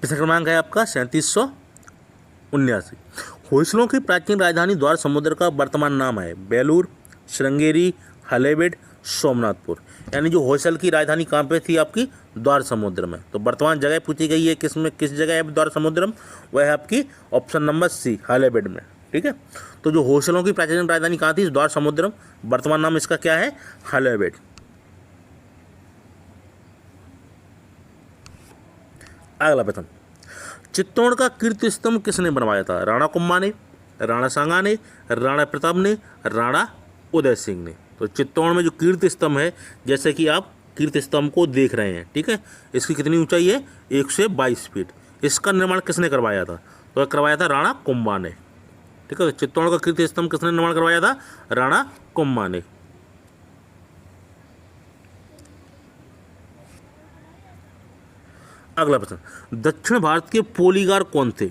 किसका क्रमांक है आपका 3779। होयसलों की प्राचीन राजधानी द्वार समुद्र का वर्तमान नाम है बेलूर, श्रृंगेरी, हलेबीड, सोमनाथपुर। यानी जो होयसल की राजधानी कहाँ पे थी आपकी, द्वार समुद्र में। तो वर्तमान जगह पूछी गई है किस में, किस जगह है द्वार समुद्रम, वह है आपकी ऑप्शन नंबर सी हलेबीड में। ठीक है, तो जो होयसलों की प्राचीन राजधानी कहाँ थी, द्वार समुद्रम, वर्तमान नाम इसका क्या है, हलेबीड। अगला प्रश्न, चित्तौड़ का कीर्ति स्तंभ किसने बनवाया था, राणा कुंभा ने, राणा सांगा ने, राणा प्रताप ने, राणा उदय सिंह ने। तो चित्तौड़ में जो कीर्ति स्तंभ है, जैसे कि आप कीर्ति स्तंभ को देख रहे हैं, ठीक है, इसकी कितनी ऊंचाई है, 122 फीट। इसका निर्माण किसने करवाया था, तो करवाया था राणा कुंभा ने। ठीक है, तो चित्तौड़ का कीर्ति स्तंभ किसने निर्माण करवाया था, राणा कुंभा ने। अगला प्रश्न, दक्षिण भारत के पोलीगार कौन थे।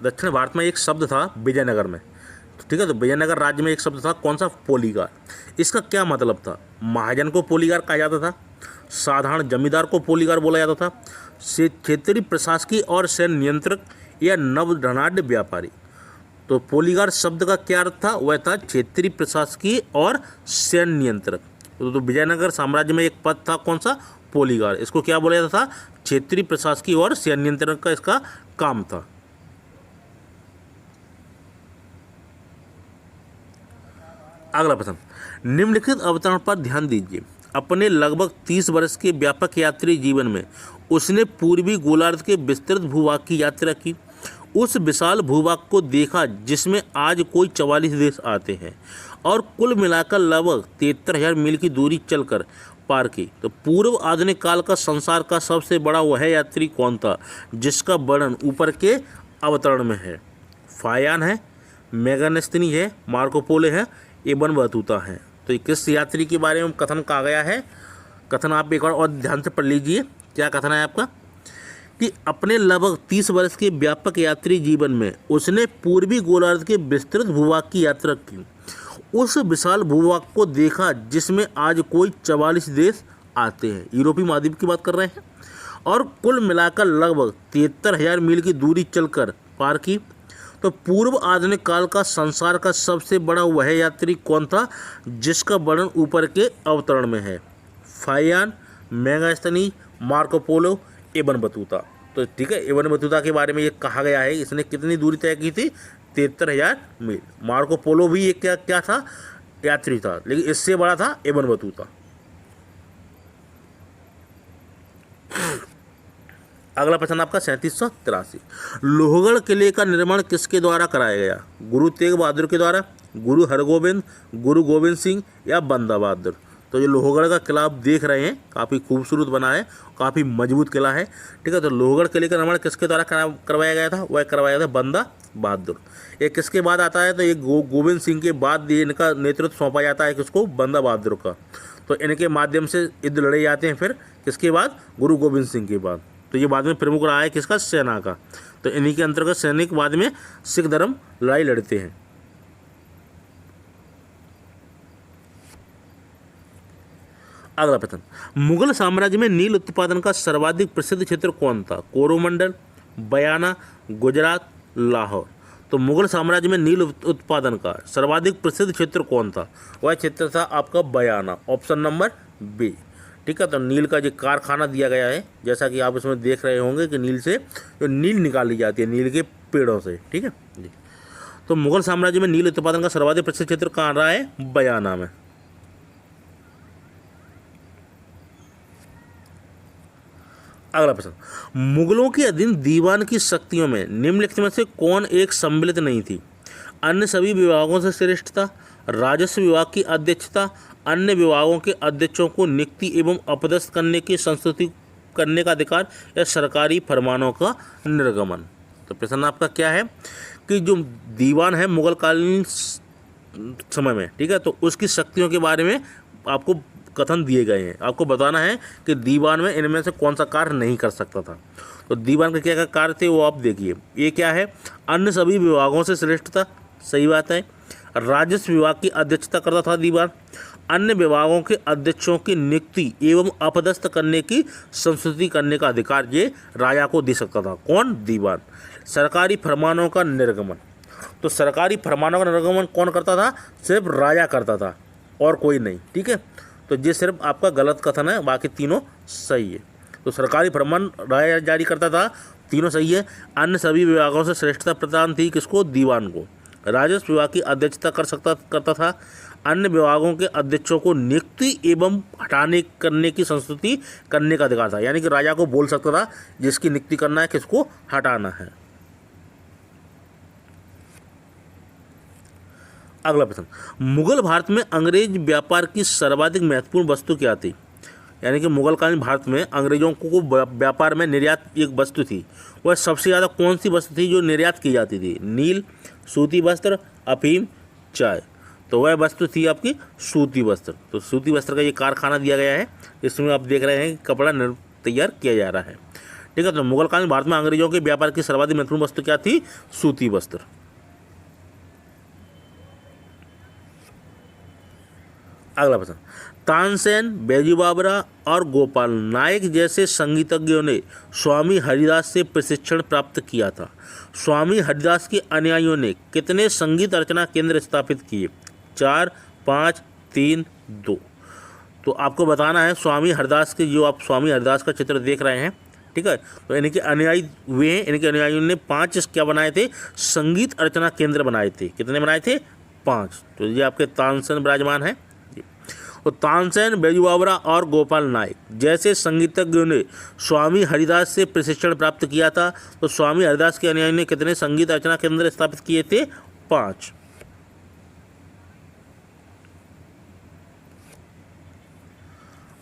दक्षिण भारत में एक शब्द था विजयनगर में, ठीक है, तो विजयनगर राज्य में एक शब्द था कौन सा, पोलीगार। इसका क्या मतलब था, महाजन को पोलीगार कहा जाता था, साधारण जमींदार को पोलीगार बोला जाता था, क्षेत्रीय प्रशासकीय और सैन्य नियंत्रक, या नवधनाढ़ व्यापारी। तो पोलीगार शब्द का क्या अर्थ था, वह था क्षेत्रीय प्रशासकीय और सैन्य नियंत्रक। तो विजयनगर साम्राज्य में एक पद था कौन सा, पोलीगार। इसको क्या बोला जाता था, क्षेत्रीय प्रशासकीय और सैन्य नियंत्रण का इसका काम था। अगला प्रश्न, निम्नलिखित अवतरण पर ध्यान दीजिए। अपने लगभग 30 वर्ष के व्यापक यात्री जीवन में उसने पूर्वी गोलार्ध के विस्तृत भूभाग की यात्रा की, उस विशाल भूभाग को देखा जिसमें आज कोई 44 देश आते हैं, और कुल मिलाकर लगभग 73,000 मील की दूरी चलकर पार की। तो पूर्व आधुनिक काल का संसार का सबसे बड़ा वह यात्री कौन था जिसका वर्णन ऊपर के अवतरण में है। फायान है, मेगानेस्थिनी है, मार्को पोलो है, इब्न बतूता है। तो ये किस यात्री के बारे में कथन कहा गया है, कथन आप एक बार और ध्यान से पढ़ लीजिए। क्या कथन है आपका, कि अपने लगभग 30 वर्ष के व्यापक यात्री जीवन में उसने पूर्वी गोलार्ध के विस्तृत भूभाग की यात्रा की, उस विशाल भूभाग को देखा जिसमें आज कोई 44 देश आते हैं, यूरोपीय महाद्वीप की बात कर रहे हैं, और कुल मिलाकर लगभग 73,000 मील की दूरी चलकर पार की। तो पूर्व आधुनिक काल का संसार का सबसे बड़ा वह यात्री कौन था जिसका वर्णन ऊपर के अवतरण में है। Faxian, Megasthenes, Marco Polo, Ibn Battuta. तो ठीक है, इब्न बतूता के बारे में ये कहा गया है, इसने कितनी दूरी तय की थी, 73,000 मील। मार्को पोलो भी एक क्या था, यात्री था, लेकिन इससे बड़ा था इब्न बतूता। अगला प्रश्न आपका 3783, लोहगढ़ किले का निर्माण किसके द्वारा कराया गया, गुरु तेग बहादुर के द्वारा, गुरु हरगोबिंद, गुरु गोविंद सिंह, या बंदा बहादुर। तो जो लोहगढ़ का किला आप देख रहे हैं काफ़ी खूबसूरत बना है, काफ़ी मजबूत किला है। ठीक है, तो लोहगढ़ किले का निर्माण किसके द्वारा करवाया गया था, वह करवाया था बंदा बहादुर। ये किसके बाद आता है, तो ये गोविंद सिंह के बाद ये इनका नेतृत्व सौंपा जाता है किसको, बंदा बहादुर का। तो इनके माध्यम से युद्ध लड़े जाते हैं, फिर किसके बाद, गुरु गोविंद सिंह के बाद। तो ये बाद में प्रमुख रहा है किसका, सेना का। तो इन्हीं के अंतर्गत सैनिक बाद में सिख धर्म लड़ाई लड़ते हैं। अगला प्रश्न, मुगल साम्राज्य में नील उत्पादन का सर्वाधिक प्रसिद्ध क्षेत्र कौन था, कोरोमंडल, बयाना, गुजरात, लाहौर। तो मुगल साम्राज्य में नील उत्पादन का सर्वाधिक प्रसिद्ध क्षेत्र कौन था, वह क्षेत्र था आपका बयाना, ऑप्शन नंबर बी। ठीक है, तो नील का जो कारखाना दिया गया है, जैसा कि आप इसमें देख रहे होंगे कि नील से जो नील निकाली जाती है, नील के पेड़ों से। ठीक है जी, तो मुगल साम्राज्य में नील उत्पादन का सर्वाधिक प्रसिद्ध क्षेत्र कहाँ रहा है, बयाना में। अगला प्रश्न, मुगलों के अधीन दीवान की शक्तियों में निम्नलिखित में से कौन एक सम्मिलित नहीं थी, अन्य सभी विभागों से श्रेष्ठ था, राजस्व विभाग की अध्यक्षता, अन्य विभागों के अध्यक्षों को नियुक्ति एवं अपदस्थ करने की संस्तुति करने का अधिकार, या सरकारी फरमानों का निर्गमन। तो प्रश्न आपका क्या है कि जो दीवान है मुगल कालीन समय में, ठीक है, तो उसकी शक्तियों के बारे में आपको कथन दिए गए हैं। आपको बताना है कि दीवान में इनमें से कौन सा कार्य नहीं कर सकता था। तो दीवान के क्या क्या कार्य थे वो आप देखिए। ये क्या है, अन्य सभी विभागों से श्रेष्ठ था, सही बात है। राजस्व विभाग की अध्यक्षता करता था दीवान। अन्य विभागों के अध्यक्षों की नियुक्ति एवं अपदस्थ करने की संस्तुति करने का अधिकार ये राजा को दे सकता था। कौन? दीवान। सरकारी फरमानों का निर्गमन, तो सरकारी फरमानों का निर्गमन कौन करता था? सिर्फ राजा करता था और कोई नहीं। ठीक है, तो ये सिर्फ आपका गलत कथन है, बाकी तीनों सही है। तो सरकारी फरमान राजा जारी करता था, तीनों सही है। अन्य सभी विभागों से श्रेष्ठता प्रदान थी किसको? दीवान को। राजस्व विभाग की अध्यक्षता करता था। अन्य विभागों के अध्यक्षों को नियुक्ति एवं हटाने करने की संस्तुति करने का अधिकार था, यानी कि राजा को बोल सकता था जिसकी नियुक्ति करना है, किसको हटाना है। अगला प्रश्न, मुगल भारत में अंग्रेज व्यापार की सर्वाधिक महत्वपूर्ण वस्तु क्या थी? यानी कि मुगलकालीन भारत में अंग्रेजों को व्यापार में निर्यात एक वस्तु थी, वह सबसे ज़्यादा कौन सी वस्तु थी जो निर्यात की जाती थी? नील, सूती वस्त्र, अफीम, चाय। तो वह वस्तु थी आपकी सूती वस्त्र। तो सूती वस्त्र का ये कारखाना दिया गया है, इसमें आप देख रहे हैं कि कपड़ा तैयार किया जा रहा है। ठीक है, तो मुगलकालीन भारत में अंग्रेजों के व्यापार की सर्वाधिक महत्वपूर्ण वस्तु क्या थी? सूती वस्त्र। अगला प्रश्न, तानसेन, बैजू बावरा और गोपाल नायक जैसे संगीतज्ञों ने स्वामी हरिदास से प्रशिक्षण प्राप्त किया था। स्वामी हरिदास के अनुयायियों ने कितने संगीत अर्चना केंद्र स्थापित किए? 4, 5, 3, 2। तो आपको बताना है स्वामी हरिदास के, जो आप स्वामी हरिदास का चित्र देख रहे हैं, ठीक है, तो इनके अनुयायी हुए हैं, इनके अनुयायियों ने 5 क्या बनाए थे? संगीत अर्चना केंद्र बनाए थे। कितने बनाए थे? 5। तो ये आपके तानसेन विराजमान है। तो तानसेन, बैजू बावरा और गोपाल नायक जैसे संगीतज्ञों ने स्वामी हरिदास से प्रशिक्षण प्राप्त किया था। तो स्वामी हरिदास के अनुयायी ने कितने संगीत अर्चना केंद्र स्थापित किए थे? 5।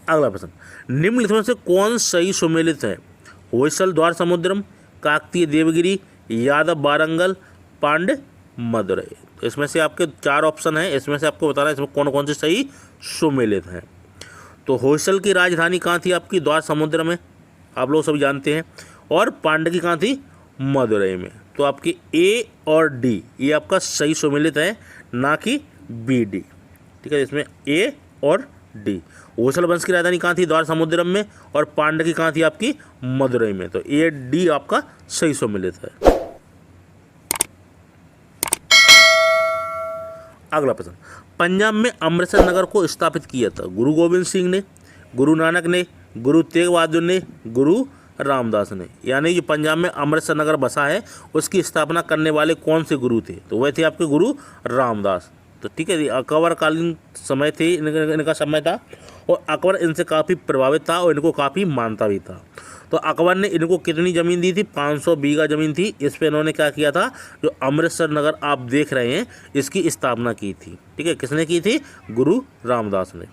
अगला प्रश्न, निम्नलिखित में से कौन सही सुमेलित है? होयसल द्वार समुद्रम, काकतीय देवगिरी, यादव वारंगल, पांड्य मदुरई। तो इसमें से आपके 4 ऑप्शन हैं, इसमें से आपको बताना है इसमें कौन कौन से सही सुमेलित हैं। तो होयसल की राजधानी कहाँ थी आपकी? द्वार समुद्र में, आप लोग सब जानते हैं। और पांड्य की कहाँ थी? मदुरई में। तो आपकी ए और डी ये आपका सही सुमेलित है, ना कि बी डी। ठीक है, इसमें ए और डी। होयसल वंश की राजधानी कहाँ थी? द्वार समुद्रम में। और पांड्य की कहाँ थी? आपकी मदुरई में। तो ए डी आपका सही सुमेलित है। अगला प्रश्न, पंजाब में अमृतसर नगर को स्थापित किया था गुरु गोविंद सिंह ने, गुरु नानक ने, गुरु तेग बहादुर ने, गुरु रामदास ने। यानी जो पंजाब में अमृतसर नगर बसा है उसकी स्थापना करने वाले कौन से गुरु थे? तो वह थे आपके गुरु रामदास। तो ठीक है, अकबरकालीन समय थे, इनका समय था और अकबर इनसे काफ़ी प्रभावित था और इनको काफ़ी मानता भी था। तो अकबर ने इनको कितनी ज़मीन दी थी? 500 बीघा ज़मीन थी। इस पर इन्होंने क्या किया था? जो अमृतसर नगर आप देख रहे हैं इसकी स्थापना की थी। ठीक है, किसने की थी? गुरु रामदास ने।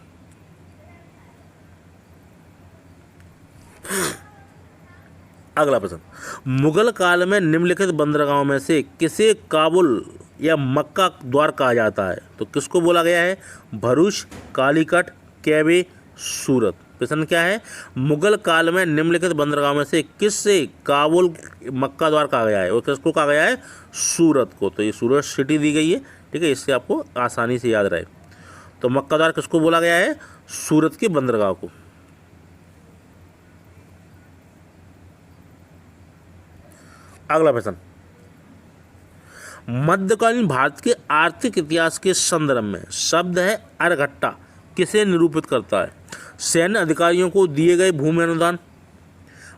अगला प्रश्न, मुगल काल में निम्नलिखित बंदरगाहों में से किसे काबुल या मक्का द्वार कहा जाता है? तो किसको बोला गया है? भरूच, कालीकट, कैबे, सूरत। प्रश्न क्या है? मुगल काल में निम्नलिखित बंदरगाहों में से किससे काबुल मक्का द्वार कहा गया है? और किसको कहा गया है? सूरत को। तो ये सूरत सिटी दी गई है। ठीक है, इससे आपको आसानी से याद रहे। तो मक्का द्वार किसको बोला गया है? सूरत के बंदरगाह को। अगला प्रश्न, मध्यकालीन भारत के आर्थिक इतिहास के संदर्भ में शब्द है अरघट्टा किसे निरूपित करता है? सैन्य अधिकारियों को दिए गए भूमि अनुदान,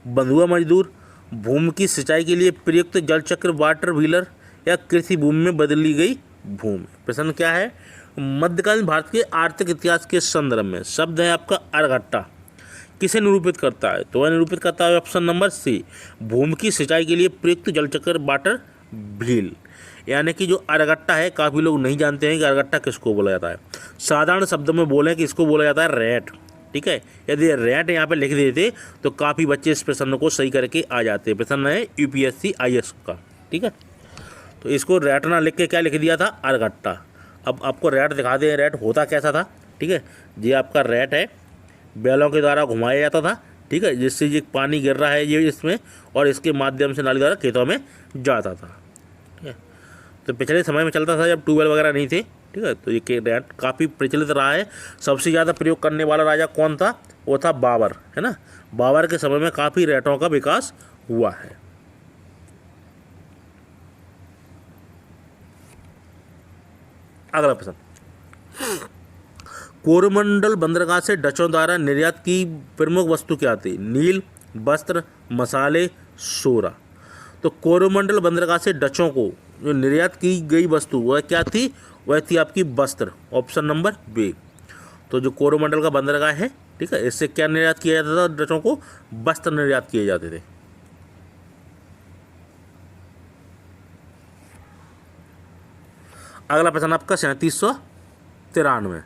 बंधुआ मजदूर, भूमि की सिंचाई के लिए प्रयुक्त जल चक्र वाटर व्हीलर, या कृषि भूमि में बदली गई भूमि। प्रश्न क्या है? मध्यकालीन भारत के आर्थिक इतिहास के संदर्भ में शब्द है आपका अरघट्टा किसे निरूपित करता है? तो वह निरूपित करता है ऑप्शन नंबर सी, भूमि की सिंचाई के लिए प्रयुक्त जल चक्र वाटर व्हील। यानी कि जो अरगट्टा है, काफ़ी लोग नहीं जानते हैं कि अरगट्टा किसको बोला जाता है। साधारण शब्दों में बोलें कि इसको बोला जाता है रैट। ठीक है, यदि रैट यहाँ पे लिख देते तो काफ़ी बच्चे इस प्रश्न को सही करके आ जाते। प्रश्न है यूपीएससी आईएएस का। ठीक है, तो इसको रैट ना लिख के क्या लिख दिया था? अरगट्टा। अब आपको रैट दिखा दें, रैट होता कैसा था। ठीक है, ये आपका रैट है, बैलों के द्वारा घुमाया जाता था। ठीक है, जिससे ये पानी गिर रहा है ये इसमें, और इसके माध्यम से नाली द्वारा खेतों में जाता था। ठीक है, तो पिछले समय में चलता था जब ट्यूबवेल वगैरह नहीं थे, ठीक है। तो ये कैनाट काफ़ी प्रचलित रहा है। सबसे ज़्यादा प्रयोग करने वाला राजा कौन था? वो था बाबर, है ना। बाबर के समय में काफ़ी रैटों का विकास हुआ है। अगला प्रश्न, कोरोमंडल बंदरगाह से डचों द्वारा निर्यात की प्रमुख वस्तु क्या थी? नील, वस्त्र, मसाले, सोरा। तो कोरोमंडल बंदरगाह से डचों को जो निर्यात की गई वस्तु वह क्या थी? वह थी आपकी वस्त्र, ऑप्शन नंबर बी। तो जो कोरोमंडल का बंदरगाह है, ठीक है, इससे क्या निर्यात किया जाता था? डचों को वस्त्र निर्यात किए जाते थे। अगला प्रश्न आपका 3793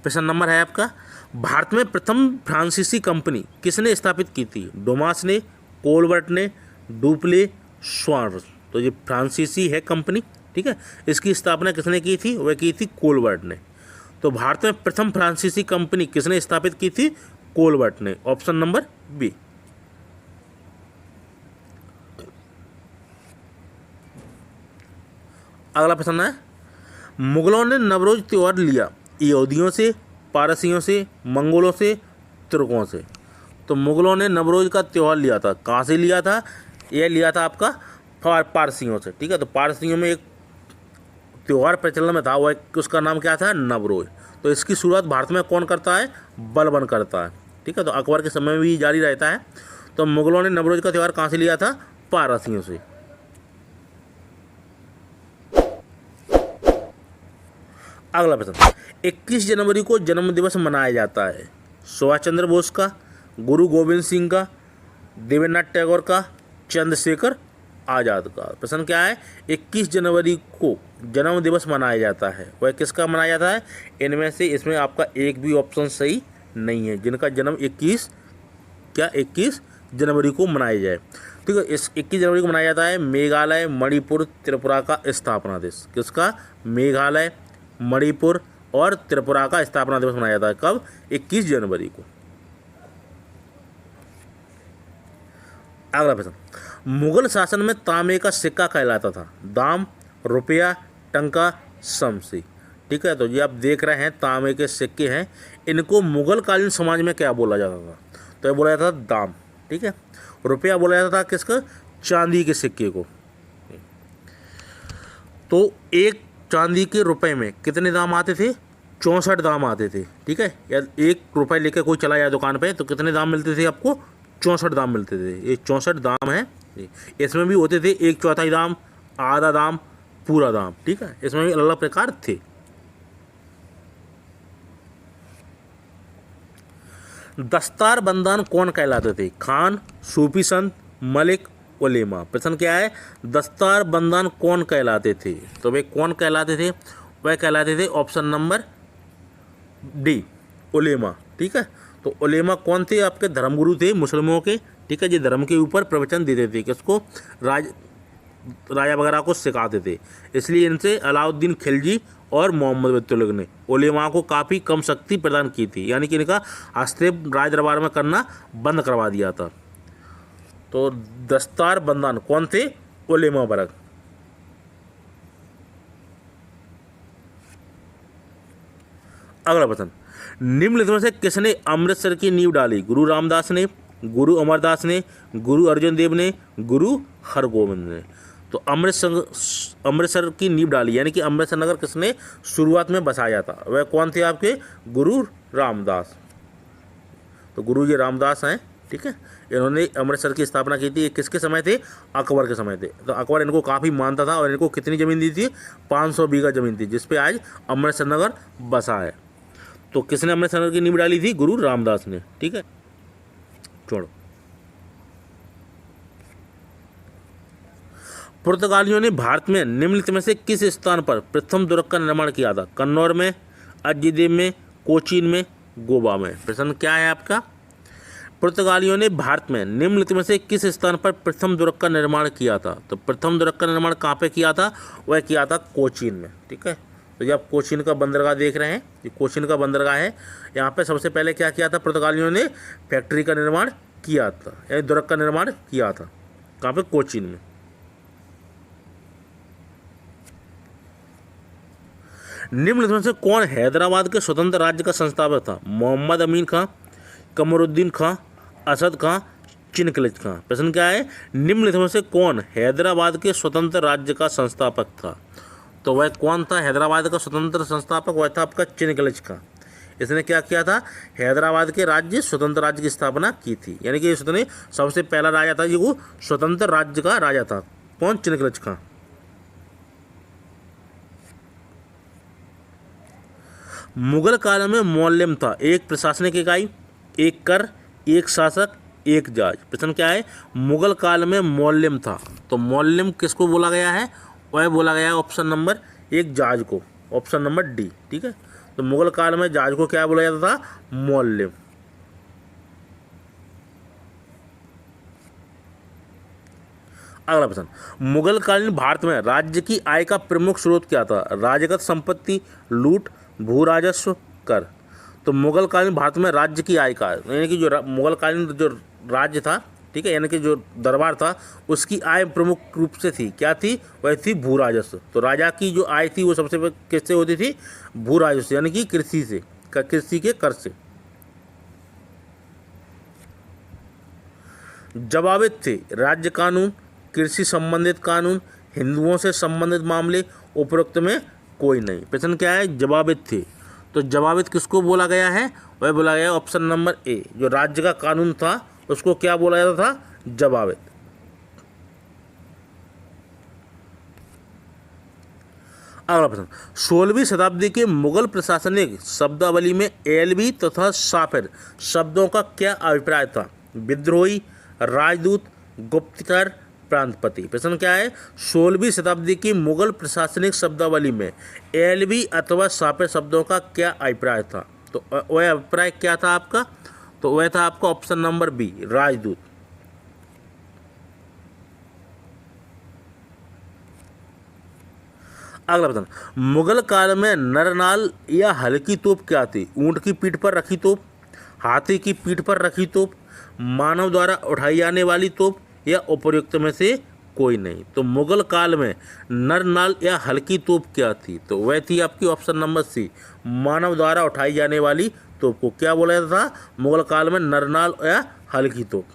प्रश्न नंबर है आपका, भारत में प्रथम फ्रांसीसी कंपनी किसने स्थापित की थी? डोमास ने, कोलवर्ट ने, डुप्ले, स्वार्स। तो ये फ्रांसीसी है कंपनी, ठीक है। इसकी स्थापना किसने की थी? वह की थी कोलवर्ट ने। तो भारत में प्रथम फ्रांसीसी कंपनी किसने स्थापित की थी? कोलवर्ट ने, ऑप्शन नंबर बी। अगला प्रश्न है, मुगलों ने नवरोज त्योहार लिया यहूदियों से, पारसियों से, मंगोलों से, तुर्कों से। तो मुगलों ने नवरोज का त्यौहार लिया था, कहाँ से लिया था? यह लिया था आपका पारसियों से, ठीक है। तो पारसियों में एक त्यौहार प्रचलन में था, वह उसका नाम क्या था? नवरोज। तो इसकी शुरुआत भारत में कौन करता है? बलबन करता है, ठीक है। तो अकबर के समय में भी जारी रहता है। तो मुगलों ने नवरोज का त्यौहार कहाँ से लिया था? पारसियों से। अगला प्रश्न, 21 जनवरी को जन्म दिवस मनाया जाता है सुभाष चंद्र बोस का, गुरु गोविंद सिंह का, देवेंद्रनाथ टैगोर का, चंद्रशेखर आज़ाद का। प्रश्न क्या है? 21 जनवरी को जन्म दिवस मनाया जाता है, वह किसका मनाया जाता है? इनमें से इसमें आपका एक भी ऑप्शन सही नहीं है जिनका जन्म 21 जनवरी को मनाया जाए, ठीक है। इस 21 जनवरी को मनाया जाता है मेघालय, मणिपुर, त्रिपुरा का स्थापना दिवस। किसका? मेघालय, मणिपुर और त्रिपुरा का स्थापना दिवस मनाया जाता है। कब? 21 जनवरी को। अगला प्रश्न, मुगल शासन में तांबे का सिक्का कहलाता था दाम, रुपया, टंका, शमशी, ठीक है। तो ये आप देख रहे हैं तांबे के सिक्के हैं, इनको मुगल कालीन समाज में क्या बोला जाता था? तो ये बोला जाता था दाम, ठीक है। रुपया बोला जाता था किसका? चांदी के सिक्के को। तो एक चांदी के रुपए में कितने दाम आते थे? 64 दाम आते थे, ठीक है। या 1 रुपये लेकर कोई चला जाए दुकान पे तो कितने दाम मिलते थे आपको? 64 दाम मिलते थे। ये 64 दाम है। इसमें भी होते थे 1/4 दाम, आधा दाम, पूरा दाम, ठीक है। इसमें भी अलग अलग प्रकार थे। दस्तार बंदान कौन कहलाते थे? खान, सूफी संत, मलिक, उलेमा। प्रश्न क्या है? दस्तार बंदान कौन कहलाते थे? तो वे कौन कहलाते थे? वह कहलाते थे ऑप्शन नंबर डी, उलेमा, ठीक है। तो उलेमा कौन थे? आपके धर्मगुरु थे मुस्लिमों के, ठीक है। ये धर्म के ऊपर प्रवचन देते थे, किसको? राजा वगैरह को सिखाते थे। इसलिए इनसे अलाउद्दीन खिलजी और मोहम्मद बिन तुगलक ने उलेमा को काफ़ी कम शक्ति प्रदान की थी, यानी कि इनका हस्तक्षेप राज दरबार में करना बंद करवा दिया था। तो दस्तार बंदान कौन थे? उलेमा वर्ग। अगला प्रश्न, निम्नलिखित में से किसने अमृतसर की नींव डाली? गुरु रामदास ने, गुरु अमरदास ने, गुरु अर्जुन देव ने, गुरु हरगोविंद ने। तो अमृतसर की नींव डाली, यानी कि अमृतसर नगर किसने शुरुआत में बसाया था? वह कौन थे आपके? गुरु रामदास। तो गुरु जी रामदास हैं, ठीक है। इन्होंने अमृतसर की स्थापना की थी। ये किसके समय थे? अकबर के समय थे। तो अकबर इनको काफ़ी मानता था और इनको कितनी ज़मीन दी थी? 500 बीघा ज़मीन थी, जिसपे आज अमृतसर नगर बसा है। तो किसने अमृतसर नगर की नींव डाली थी? गुरु रामदास ने, ठीक है। छोड़ो। पुर्तगालियों ने भारत में निम्नलिखित में से किस स्थान पर प्रथम दुर्ग का निर्माण किया था? कन्नौर में, अजयदेव में, कोचीन में, गोवा में। प्रश्न क्या है आपका? पुर्तगालियों ने भारत में निम्नलिखित में से किस स्थान पर प्रथम दुर्ग का निर्माण किया था? तो प्रथम दुर्ग का निर्माण कहाँ पे किया था? वह किया था कोचीन में, ठीक है। तो ये आप कोचीन का बंदरगाह देख रहे हैं, ये कोचीन का बंदरगाह है। यहाँ पे सबसे पहले क्या किया था? पुर्तगालियों ने फैक्ट्री का निर्माण किया था, यानी दुर्ग का निर्माण किया था। कहाँ पे? कोचीन में। निम्नलिखित में से कौन हैदराबाद के स्वतंत्र राज्य का संस्थापक था? मोहम्मद अमीन खां, कमरुद्दीन खां, असद खां, चिनकलिज खां। प्रश्न क्या है? निम्नलिखित में से कौन हैदराबाद के स्वतंत्र राज्य का संस्थापक था? तो वह कौन था हैदराबाद का स्वतंत्र संस्थापक? वह था आपका चिनकलिज खां। इसने क्या किया था? हैदराबाद के राज्य स्वतंत्र राज्य की स्थापना की थी, यानी कि इसने सबसे पहला राजा था, ये वो स्वतंत्र राज्य का राजा था। कौन? चिनकलिज खां। मुगल काल में मौल्यम था एक प्रशासनिक इकाई, एक कर, एक शासक, एक जाज। प्रश्न क्या है? मुगल काल में मौल्यम था, तो मौल्यम किसको बोला गया है? वह बोला गया है ऑप्शन नंबर एक जाज को, ऑप्शन नंबर डी। ठीक है, तो मुगल काल में जाज को क्या बोला जाता था? मौल्यम। अगला प्रश्न, मुगल कालीन भारत में राज्य की आय का प्रमुख स्रोत क्या था? राजगत संपत्ति, लूट, भू राजस्व, कर। तो मुगल कालीन भारत में राज्य की आय का, यानी कि जो मुगल कालीन जो राज्य था, ठीक है, यानी कि जो दरबार था, उसकी आय प्रमुख रूप से थी, क्या थी? वह थी भू राजस्व। तो राजा की जो आय थी वो सबसे किससे होती थी? भू राजस्व, यानी कि कृषि से, कृषि के कर से। जवाबित थे राज्य कानून, कृषि संबंधित कानून, हिंदुओं से संबंधित मामले, उपरोक्त में कोई नहीं। प्रश्न क्या है? जवाबित थे। तो जवाबित किसको बोला गया है? वह बोला गया ऑप्शन नंबर ए, जो राज्य का कानून था उसको क्या बोला जाता था? जवाबित। अगला प्रश्न, 16वीं शताब्दी के मुगल प्रशासनिक शब्दावली में एलबी तथा साफिर शब्दों का क्या अभिप्राय था? विद्रोही, राजदूत, गुप्तचर, प्रांतपति। प्रश्न क्या है? 16वीं शताब्दी की मुगल प्रशासनिक शब्दावली में एलबी अथवा साफिर शब्दों का क्या अभिप्राय था? तो वह अभिप्राय क्या था आपका? तो वह था आपका ऑप्शन नंबर बी, राजदूत। अगला प्रश्न, मुगल काल में नरनाल या हल्की तोप क्या थी? ऊंट की पीठ पर रखी तोप, हाथी की पीठ पर रखी तोप, मानव द्वारा उठाई जाने वाली तोप, या उपर्युक्त में से कोई नहीं। तो मुगल काल में नरनाल या हल्की तोप क्या थी? तो वह थी आपकी ऑप्शन नंबर सी, मानव द्वारा उठाई जाने वाली तोप को क्या बोला जाता था मुगल काल में? नरनाल या हल्की तोप।